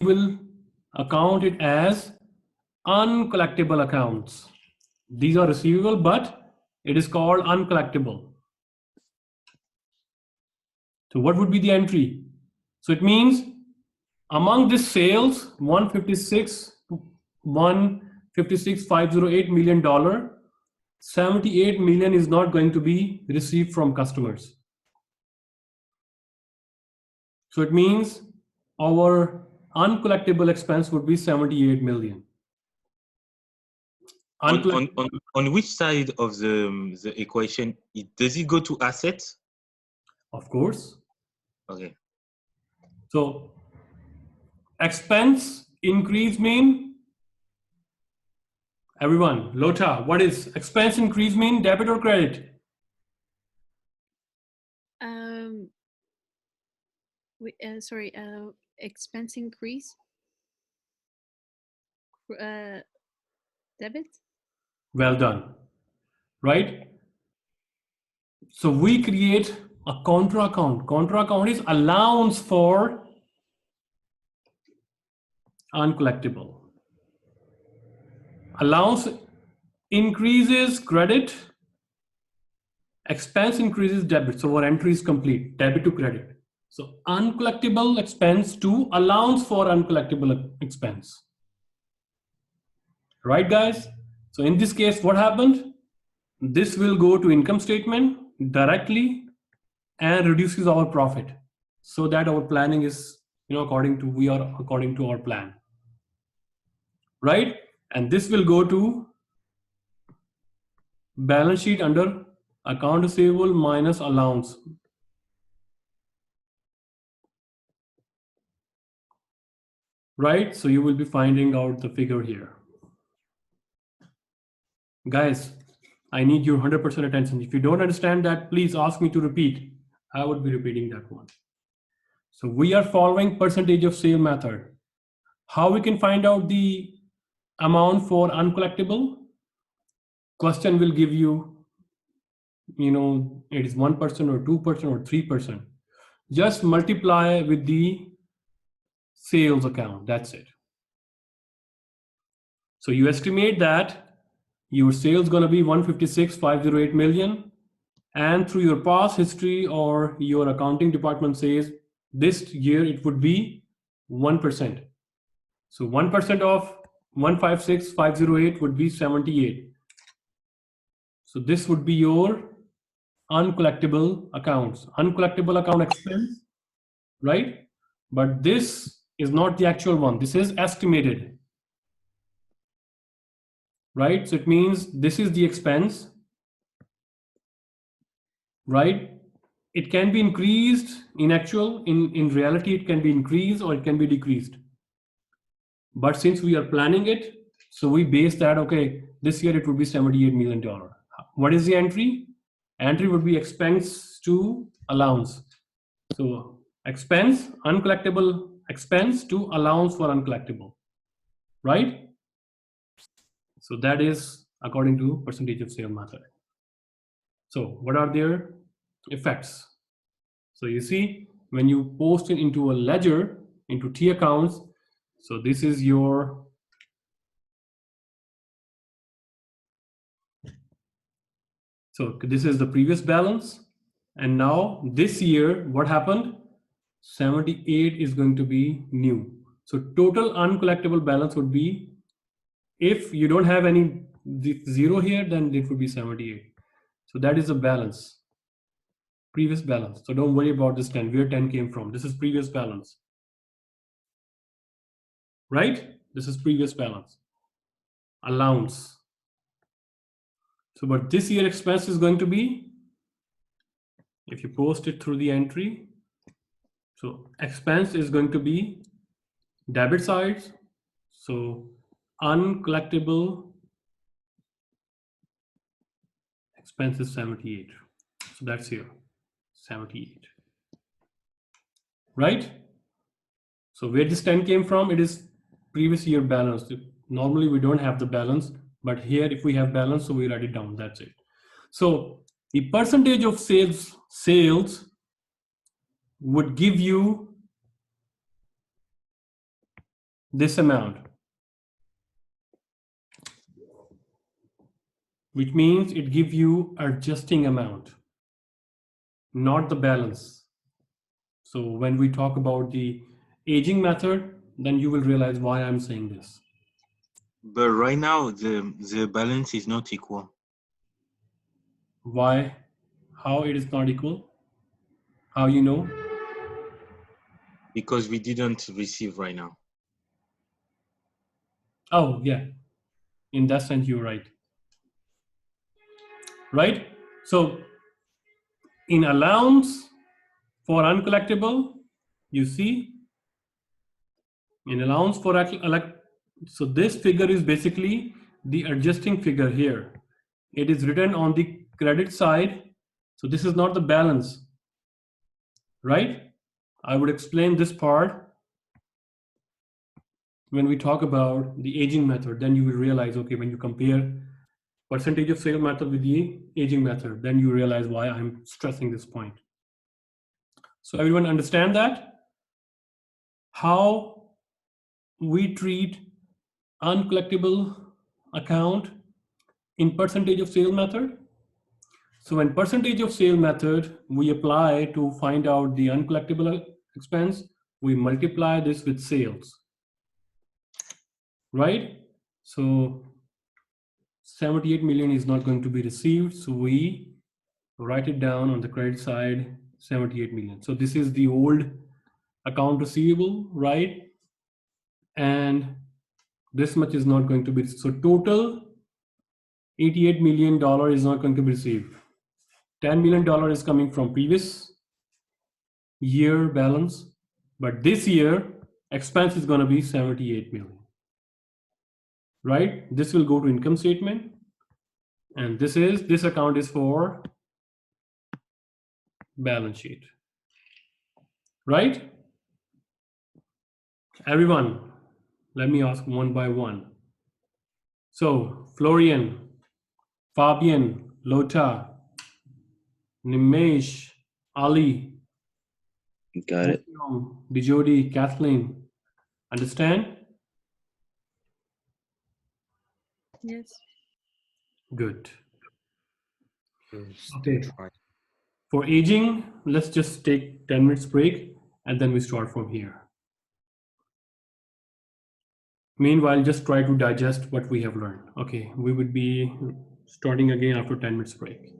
will account it as uncollectible accounts. These are receivable, but it is called uncollectible. So what would be the entry? So it means among this sales, 156,508 million dollar, 78 million is not going to be received from customers. So it means our uncollectible expense would be 78 million. On which side of the equation does it go to assets? Of course. Okay. So expense increase mean, everyone, Lota, what is expense increase mean, debit or credit? Sorry, expense increase, debit. Well done, right? So we create a contra account. Contra account is allowance for uncollectible. Allowance increases credit, expense increases debit. So our entry is complete, debit to credit. So uncollectible expense to allowance for uncollectible expense. Right, guys? So in this case, what happened? This will go to income statement directly and reduces our profit, so that our planning is, according to our plan, right? And this will go to balance sheet under account receivable minus allowance. Right? So you will be finding out the figure here. Guys, I need your 100% attention. If you don't understand that, please ask me to repeat. I would be repeating that one. So we are following percentage of sale method. How we can find out the amount for uncollectible? Question will give you, it is 1% or 2% or 3%. Just multiply with the sales account, that's it. So you estimate that your sales gonna be 156,508 million, and through your past history or your accounting department says this year it would be 1%. So 1% of 156,508 would be 78. So this would be your uncollectible accounts, uncollectible account expense, right? But this is not the actual one. This is estimated, right? So it means this is the expense, right? It can be increased in actual, in reality, it can be increased or it can be decreased. But since we are planning it, so we base that, okay, this year it would be $78 million. What is the entry? Entry would be expense to allowance. So expense, uncollectible expense to allowance for uncollectible, right? So that is according to percentage of sale method. So what are their effects? So you see, when you post it into a ledger, into T accounts, so this is your this is the previous balance. And now this year, what happened? 78 is going to be new. So total uncollectible balance would be, if you don't have any zero here, then it would be 78. So that is the balance, previous balance. So don't worry about this 10, where 10 came from. This is previous balance, right? This is previous balance, allowance. So but this year expense is going to be, if you post it through the entry, so expense is going to be debit sides. So uncollectible expense is 78. So that's here, 78, right? So where this 10 came from, it is previous year balance. Normally we don't have the balance, but here if we have balance, so we write it down, that's it. So the percentage of sales would give you this amount, which means it gives you adjusting amount, not the balance. So when we talk about the aging method, then you will realize why I'm saying this. But right now, the balance is not equal. Why? How it is not equal? How you know? Because we didn't receive right now. Oh, yeah. In that sense, you're right. Right? So in allowance for uncollectible, you see, in allowance for so this figure is basically the adjusting figure here. It is written on the credit side. So this is not the balance, right? I would explain this part when we talk about the aging method. Then you will realize, okay, when you compare percentage of sale method with the aging method, then you realize why I'm stressing this point. So everyone understand that? How we treat uncollectible account in percentage of sale method? So in percentage of sale method, we apply to find out the uncollectible expense, we multiply this with sales, right? So 78 million is not going to be received, so we write it down on the credit side, 78 million. So this is the old account receivable, right? And this much is not going to be, so total $88 million is not going to be received. $10 million is coming from previous year balance, but this year expense is going to be 78 million, right? This will go to income statement, and this account is for balance sheet, right? Everyone, let me ask one by one. So Florian, Fabian, Lota, Nimesh, Ali, Got it. Bijodi, Kathleen, understand? Yes. Good. Okay. For aging, let's just take 10 minutes break and then we start from here. Meanwhile, just try to digest what we have learned. Okay, we would be starting again after 10 minutes break.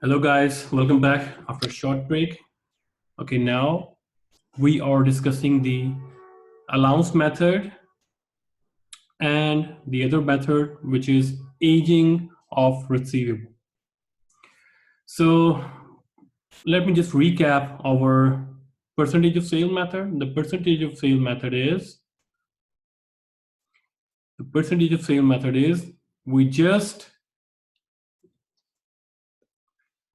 Hello guys, welcome back after a short break. Okay, now we are discussing the allowance method and the other method, which is aging of receivable. So let me just recap our percentage of sale method. The percentage of sale method is, we just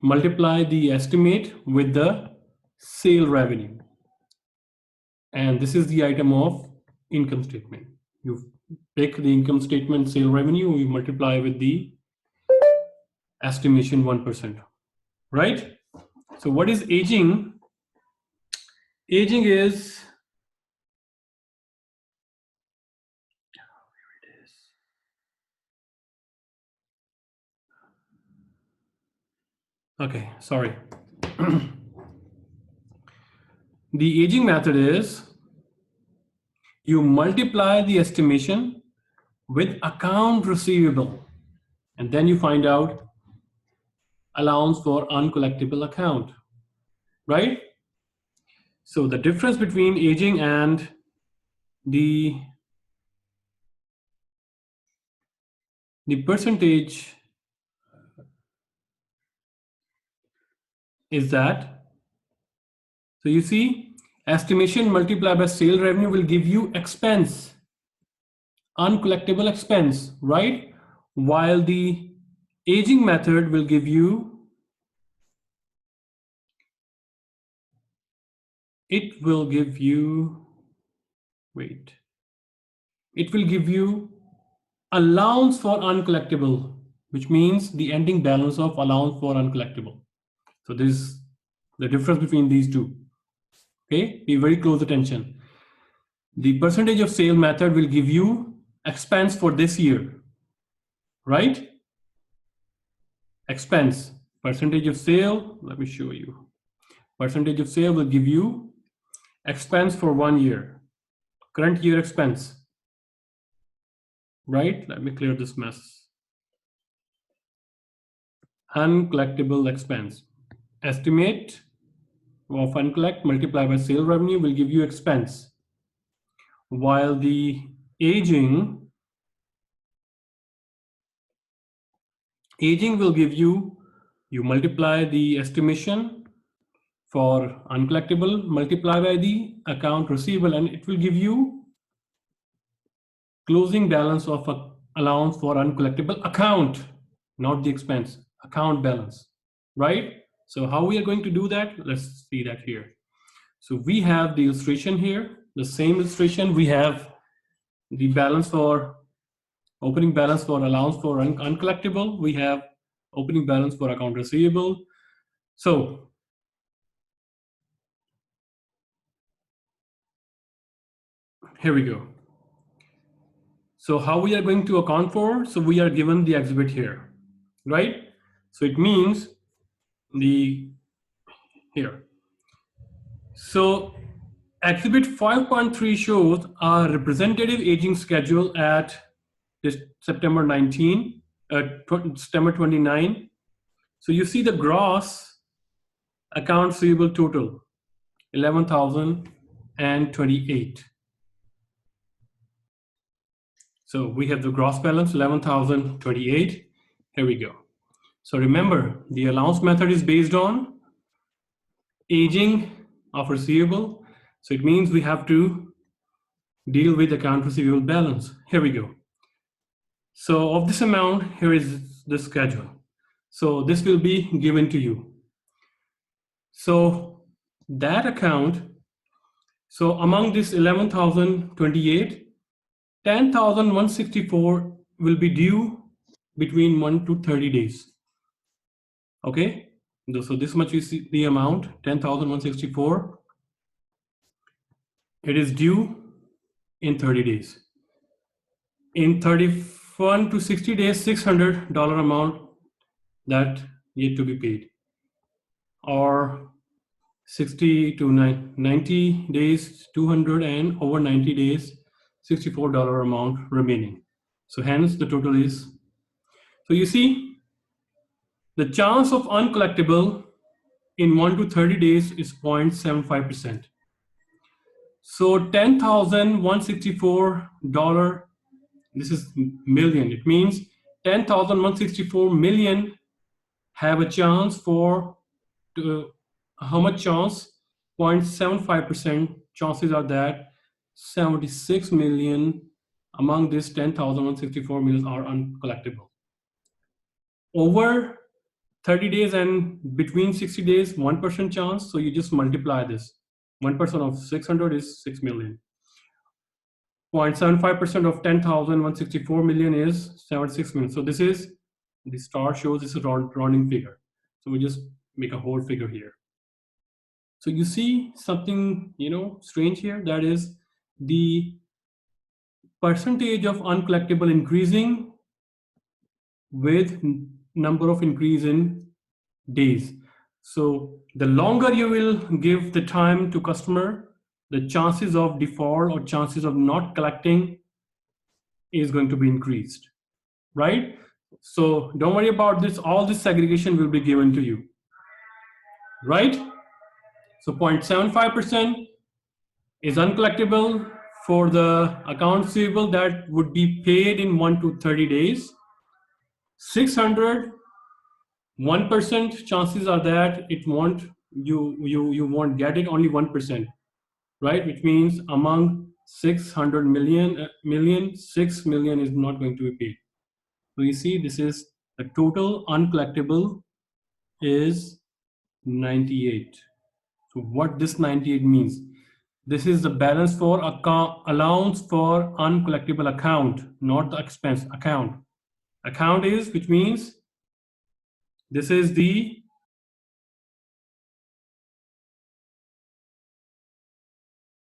multiply the estimate with the sale revenue. And this is the item of income statement. You pick the income statement sale revenue, you multiply with the estimation 1%, right? So what is aging? Aging is, okay, sorry. The aging method is you multiply the estimation with account receivable, and then you find out allowance for uncollectible account, right? So the difference between aging and the percentage is that, so you see, estimation multiplied by sale revenue will give you expense, uncollectible expense, right? While the aging method will give you, it will give you allowance for uncollectible, which means the ending balance of allowance for uncollectible. So this is the difference between these two. Okay, pay very close attention. The percentage of sale method will give you expense for this year, right? Expense, percentage of sale, let me show you. Percentage of sale will give you expense for 1 year, current year expense, right? Let me clear this mess. Uncollectible expense. Estimate of uncollect multiplied by sale revenue will give you expense. While the aging will give you multiply the estimation for uncollectible, multiply by the account receivable, and it will give you closing balance of allowance for uncollectible account, not the expense, account balance, right? So how we are going to do that? Let's see that here. So we have the illustration here, the same illustration. We have the balance for opening balance for allowance for uncollectible. We have opening balance for account receivable. So here we go. So how we are going to account for? So we are given the exhibit here, right? So it means the here. So exhibit 5.3 shows a representative aging schedule at this September 19, September 29. So you see the gross account receivable total, 11,028. So we have the gross balance, 11,028. Here we go. So remember, the allowance method is based on aging of receivable. So it means we have to deal with account receivable balance. Here we go. So of this amount, here is the schedule. So this will be given to you. So that account, so among this 11,028, 10,164 will be due between 1 to 30 days. Okay, so this much is the amount, 10,164. It is due in 30 days. In 31 to 60 days, $600 amount that yet to be paid. Or 60 to 90 days, 200, and over 90 days, $64 amount remaining. So hence the total is, so you see, the chance of uncollectible in 1 to 30 days is 0.75%. So $10,164, this is million. It means 10,164 million have a chance for, how much chance? 0.75% chances are that 76 million among this 10,164 million are uncollectible. Over 30 days and between 60 days, 1% chance. So you just multiply this. 1% of 600 is 6 million. 0.75% of 10,164 million is 76 million. So this is, the star shows this is a rounding figure. So we just make a whole figure here. So you see something, strange here. That is the percentage of uncollectible increasing with number of increase in days. So the longer you will give the time to customer, the chances of default or chances of not collecting is going to be increased, right? So don't worry about this. All this segregation will be given to you, right? So 0.75% is uncollectible for the account receivable that would be paid in 1 to 30 days. 600, 1% chances are that it won't, you won't get it, only 1%, right? Which means among 600 million, 6 million is not going to be paid. So you see, this is the total uncollectible is 98. So what this 98 means, this is the balance for allowance for uncollectible account, not the expense account. Account is, which means this is the